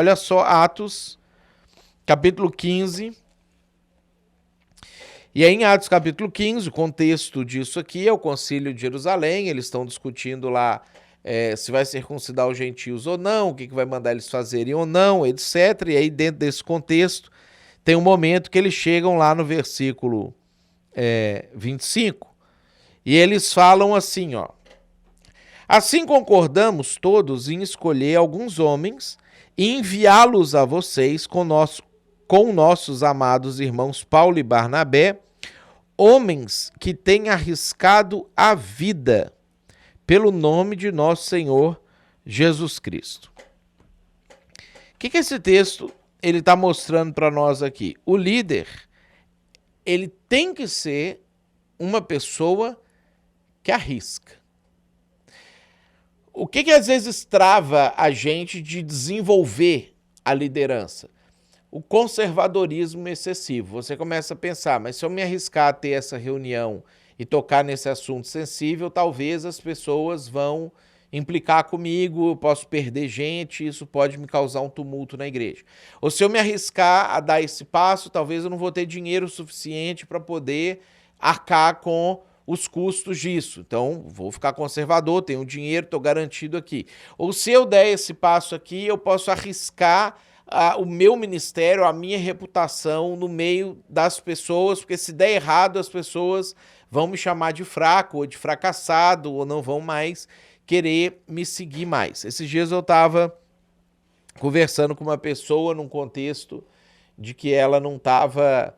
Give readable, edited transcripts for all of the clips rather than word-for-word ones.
Olha só, Atos, capítulo 15. E aí, em Atos capítulo 15, o contexto disso aqui é o Concílio de Jerusalém. Eles estão discutindo lá se vai circuncidar os gentios ou não, o que vai mandar eles fazerem ou não, etc. E aí, dentro desse contexto, tem um momento que eles chegam lá no versículo 25, e eles falam assim, ó: assim concordamos todos em escolher alguns homens e enviá-los a vocês com nossos amados irmãos Paulo e Barnabé, homens que têm arriscado a vida pelo nome de nosso Senhor Jesus Cristo. O que esse texto ele está mostrando para nós aqui? O líder, ele tem que ser uma pessoa que arrisca. O que às vezes trava a gente de desenvolver a liderança? O conservadorismo excessivo. Você começa a pensar, mas se eu me arriscar a ter essa reunião e tocar nesse assunto sensível, talvez as pessoas vão implicar comigo, eu posso perder gente, isso pode me causar um tumulto na igreja. Ou se eu me arriscar a dar esse passo, talvez eu não vou ter dinheiro suficiente para poder arcar com os custos disso. Então, vou ficar conservador, tenho dinheiro, estou garantido aqui. Ou se eu der esse passo aqui, eu posso arriscar o meu ministério, a minha reputação no meio das pessoas, porque se der errado, as pessoas vão me chamar de fraco ou de fracassado, ou não vão mais querer me seguir mais. Esses dias eu estava conversando com uma pessoa num contexto de que ela não estava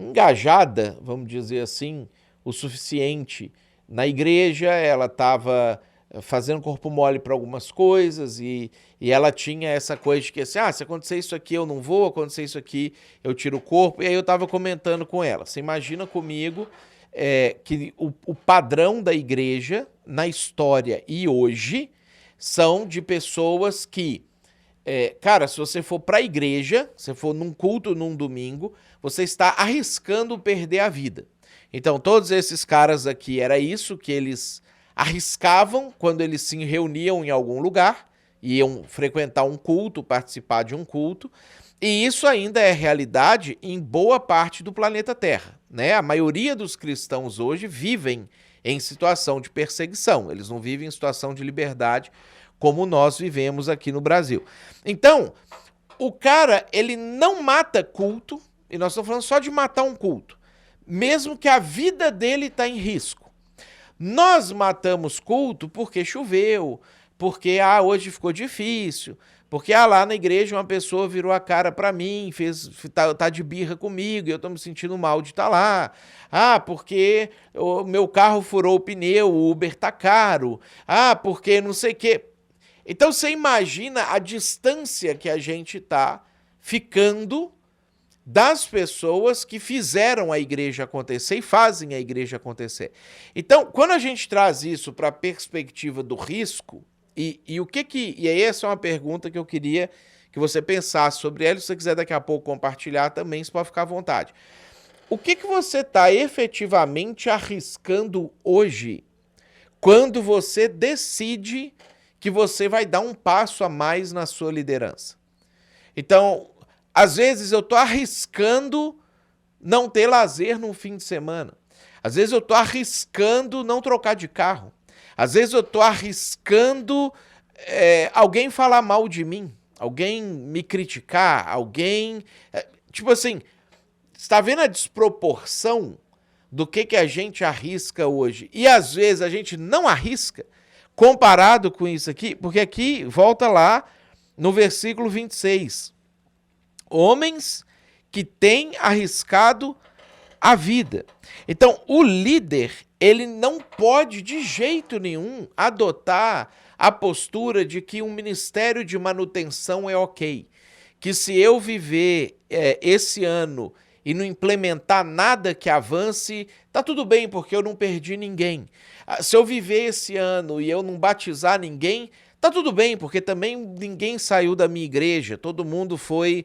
engajada, vamos dizer assim, o suficiente na igreja. Ela estava fazendo corpo mole para algumas coisas e ela tinha essa coisa de que assim, se acontecer isso aqui eu não vou, acontecer isso aqui eu tiro o corpo. E aí eu estava comentando com ela, você imagina comigo que o padrão da igreja na história e hoje são de pessoas que, cara, se você for para a igreja, se for num culto num domingo, você está arriscando perder a vida. Então todos esses caras aqui, era isso que eles arriscavam quando eles se reuniam em algum lugar, iam frequentar um culto, participar de um culto, e isso ainda é realidade em boa parte do planeta Terra, né? A maioria dos cristãos hoje vivem em situação de perseguição, eles não vivem em situação de liberdade como nós vivemos aqui no Brasil. Então, o cara, ele não mata culto, e nós estamos falando só de matar um culto, mesmo que a vida dele está em risco. Nós matamos culto porque choveu, porque hoje ficou difícil, porque lá na igreja uma pessoa virou a cara para mim, tá de birra comigo e eu tô me sentindo mal de estar lá. Porque o meu carro furou o pneu, o Uber tá caro. Porque não sei o quê. Então você imagina a distância que a gente tá ficando das pessoas que fizeram a igreja acontecer e fazem a igreja acontecer. Então, quando a gente traz isso para a perspectiva do risco, e aí essa é uma pergunta que eu queria que você pensasse sobre ela. Se você quiser daqui a pouco compartilhar também, você pode ficar à vontade. O que você está efetivamente arriscando hoje quando você decide que você vai dar um passo a mais na sua liderança? Então, às vezes eu estou arriscando não ter lazer no fim de semana. Às vezes eu estou arriscando não trocar de carro. Às vezes eu estou arriscando alguém falar mal de mim, alguém me criticar, alguém... tipo assim, está vendo a desproporção do que a gente arrisca hoje? E às vezes a gente não arrisca comparado com isso aqui, porque aqui, volta lá no versículo 26. Homens que têm arriscado a vida. Então, o líder, ele não pode de jeito nenhum adotar a postura de que um ministério de manutenção é ok. Que se eu viver esse ano e não implementar nada que avance, tá tudo bem, porque eu não perdi ninguém. Se eu viver esse ano e eu não batizar ninguém, tá tudo bem, porque também ninguém saiu da minha igreja, todo mundo foi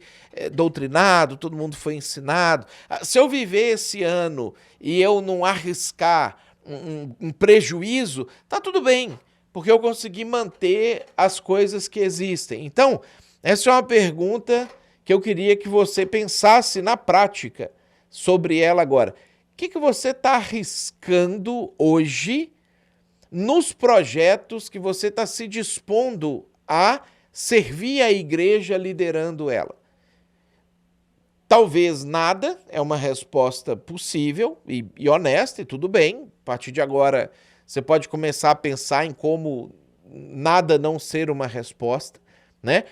doutrinado, todo mundo foi ensinado. Se eu viver esse ano e eu não arriscar um prejuízo, tá tudo bem, porque eu consegui manter as coisas que existem. Então, essa é uma pergunta que eu queria que você pensasse na prática sobre ela agora. O que você está arriscando hoje nos projetos que você está se dispondo a servir a igreja liderando ela? Talvez nada, é uma resposta possível e honesta, e tudo bem. A partir de agora, você pode começar a pensar em como nada não ser uma resposta, né?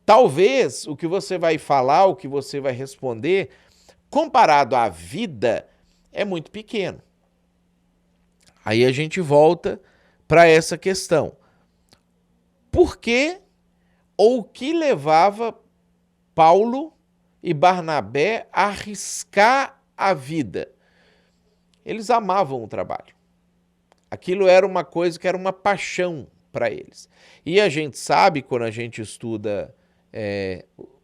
Talvez o que você vai falar, o que você vai responder, comparado à vida, é muito pequeno. Aí a gente volta para essa questão. Por que ou o que levava Paulo e Barnabé a arriscar a vida? Eles amavam o trabalho. Aquilo era uma coisa que era uma paixão para eles. E a gente sabe, quando a gente estuda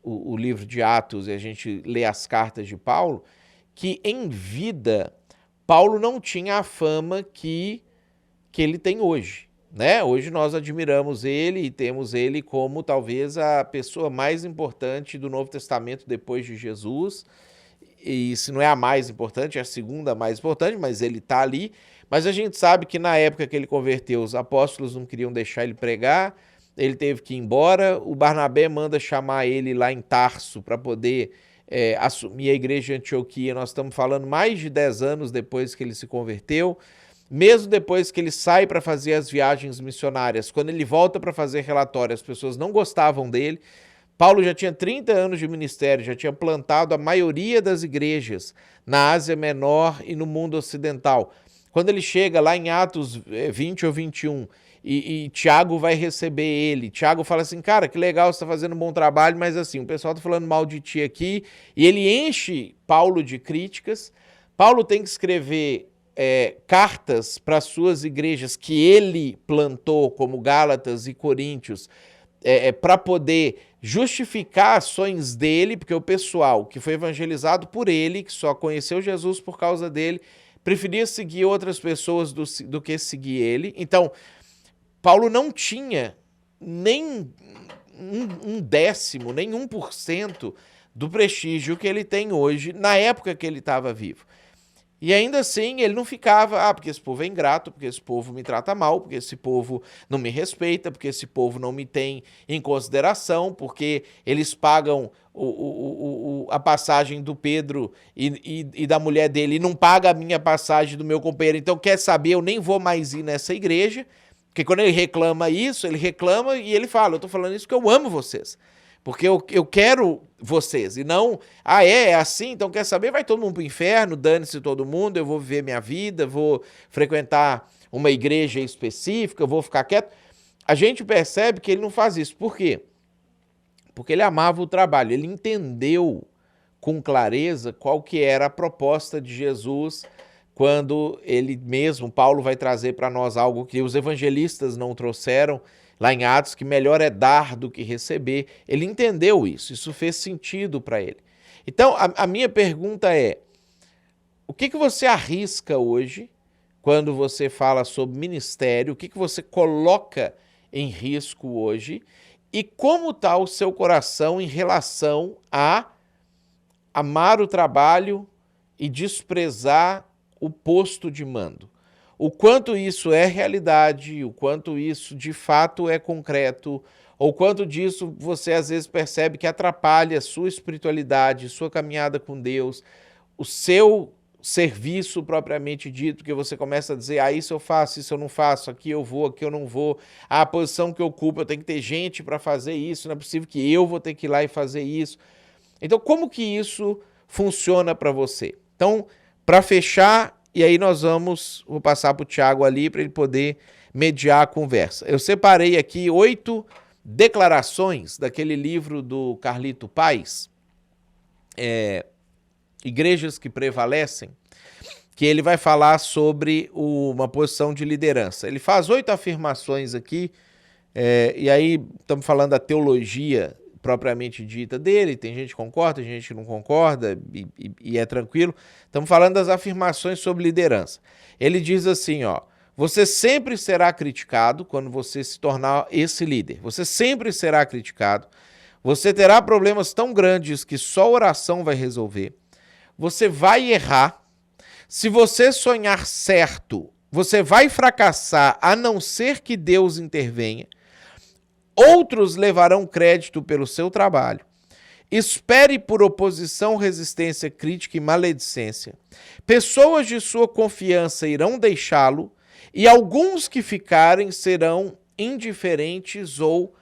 o livro de Atos e a gente lê as cartas de Paulo, que em vida Paulo não tinha a fama que ele tem hoje, né? Hoje nós admiramos ele e temos ele como talvez a pessoa mais importante do Novo Testamento depois de Jesus. E se não é a mais importante, é a segunda mais importante, mas ele está ali. Mas a gente sabe que na época que ele converteu, os apóstolos não queriam deixar ele pregar, ele teve que ir embora. O Barnabé manda chamar ele lá em Tarso para poder assumir a igreja de Antioquia. Nós estamos falando mais de 10 anos depois que ele se converteu. Mesmo depois que ele sai para fazer as viagens missionárias, quando ele volta para fazer relatório, as pessoas não gostavam dele. Paulo já tinha 30 anos de ministério, já tinha plantado a maioria das igrejas na Ásia Menor e no mundo ocidental. Quando ele chega lá em Atos 20 ou 21 e Tiago vai receber ele, Tiago fala assim, cara, que legal, você está fazendo um bom trabalho, mas assim, o pessoal está falando mal de ti aqui, e ele enche Paulo de críticas. Paulo tem que escrever cartas para suas igrejas que ele plantou, como Gálatas e Coríntios, para poder justificar ações dele, porque o pessoal que foi evangelizado por ele, que só conheceu Jesus por causa dele, preferia seguir outras pessoas do que seguir ele. Então, Paulo não tinha nem um décimo, nem 1% do prestígio que ele tem hoje, na época que ele estava vivo. E ainda assim, ele não ficava, porque esse povo é ingrato, porque esse povo me trata mal, porque esse povo não me respeita, porque esse povo não me tem em consideração, porque eles pagam a passagem do Pedro e da mulher dele e não paga a minha passagem do meu companheiro. Então, quer saber, eu nem vou mais ir nessa igreja, porque quando ele reclama isso, ele reclama e ele fala, eu estou falando isso porque eu amo vocês. Porque eu quero vocês, e não, é assim, então quer saber? Vai todo mundo pro inferno, dane-se todo mundo, eu vou viver minha vida, vou frequentar uma igreja específica, vou ficar quieto. A gente percebe que ele não faz isso. Por quê? Porque ele amava o trabalho, ele entendeu com clareza qual que era a proposta de Jesus, quando ele mesmo, Paulo vai trazer para nós algo que os evangelistas não trouxeram, lá em Atos, que melhor é dar do que receber. Ele entendeu isso fez sentido para ele. Então, a minha pergunta é, o que você arrisca hoje, quando você fala sobre ministério, o que você coloca em risco hoje, e como está o seu coração em relação a amar o trabalho e desprezar o posto de mando? O quanto isso é realidade, o quanto isso de fato é concreto, ou quanto disso você às vezes percebe que atrapalha a sua espiritualidade, sua caminhada com Deus, o seu serviço propriamente dito, que você começa a dizer, isso eu faço, isso eu não faço, aqui eu vou, aqui eu não vou, a posição que eu ocupo, eu tenho que ter gente para fazer isso, não é possível que eu vou ter que ir lá e fazer isso. Então, como que isso funciona para você? Então, para fechar, e aí vou passar para o Tiago ali para ele poder mediar a conversa. Eu separei aqui 8 declarações daquele livro do Carlito Paes, Igrejas que Prevalecem, que ele vai falar sobre uma posição de liderança. Ele faz 8 afirmações aqui, e aí estamos falando da teologia propriamente dita dele, tem gente que concorda, tem gente que não concorda, e é tranquilo. Estamos falando das afirmações sobre liderança. Ele diz assim, Você sempre será criticado quando você se tornar esse líder. Você sempre será criticado. Você terá problemas tão grandes que só oração vai resolver. Você vai errar. Se você sonhar certo, você vai fracassar a não ser que Deus intervenha. Outros levarão crédito pelo seu trabalho. Espere por oposição, resistência, crítica e maledicência. Pessoas de sua confiança irão deixá-lo e alguns que ficarem serão indiferentes ou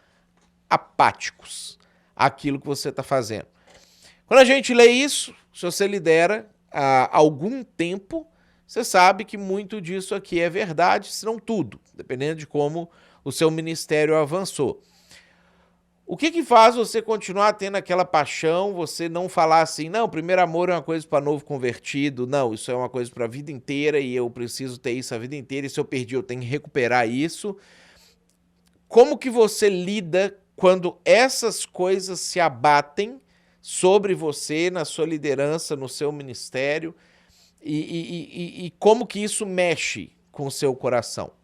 apáticos àquilo que você está fazendo. Quando a gente lê isso, se você lidera há algum tempo, você sabe que muito disso aqui é verdade, se não tudo, dependendo de como o seu ministério avançou. O que faz você continuar tendo aquela paixão, você não falar assim, não, primeiro amor é uma coisa para novo convertido, não, isso é uma coisa para a vida inteira e eu preciso ter isso a vida inteira e se eu perdi eu tenho que recuperar isso. Como que você lida quando essas coisas se abatem sobre você, na sua liderança, no seu ministério e como que isso mexe com o seu coração?